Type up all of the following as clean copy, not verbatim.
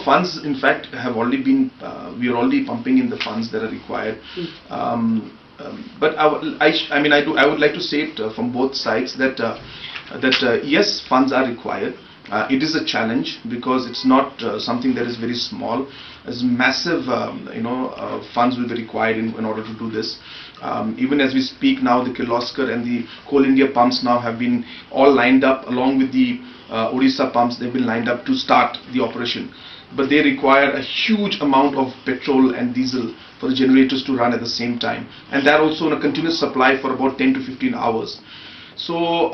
funds, in fact, have already been, we are already pumping in the funds that are required. But I would like to say it from both sides that yes, funds are required. It is a challenge because it's not something that is very small. As massive, funds will be required in order to do this. Even as we speak now, the Kirloskar and the Coal India pumps now have been all lined up along with the Odisha pumps. They've been lined up to start the operation, but they require a huge amount of petrol and diesel for the generators to run at the same time, and that also in a continuous supply for about 10 to 15 hours. So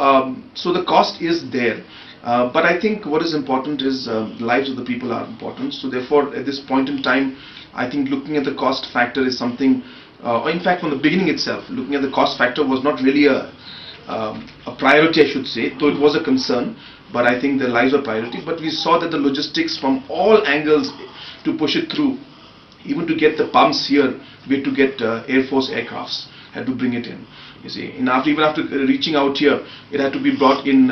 the cost is there. But I think what is important is the lives of the people are important. So therefore, at this point in time, I think looking at the cost factor is something, or in fact from the beginning itself, looking at the cost factor was not really a priority, I should say, though it was a concern, but I think the lives are priority. But we saw that the logistics from all angles to push it through, even to get the pumps here, we had to get Air Force aircrafts, had to bring it in. You see, and even after reaching out here, it had to be brought in,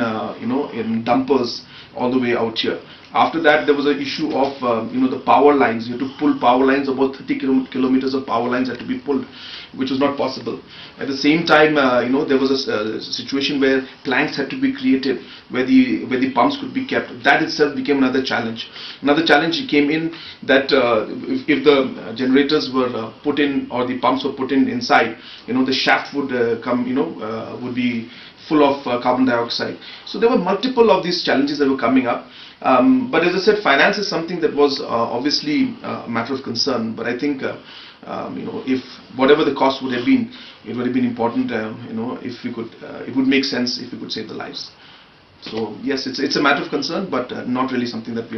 in dumpers all the way out here. After that, there was an issue of, the power lines. You had to pull power lines, about 30 kilometers of power lines had to be pulled, which was not possible. At the same time, there was a situation where planks had to be created where the pumps could be kept. That itself became another challenge. Another challenge came in that if the generators were put in or the pumps were put in inside, the shaft would would be full of carbon dioxide. So there were multiple of these challenges that were coming up. But as I said, finance is something that was obviously a matter of concern. But I think, if whatever the cost would have been, it would have been important. If we could, it would make sense if we could save the lives. So yes, it's a matter of concern, but not really something that we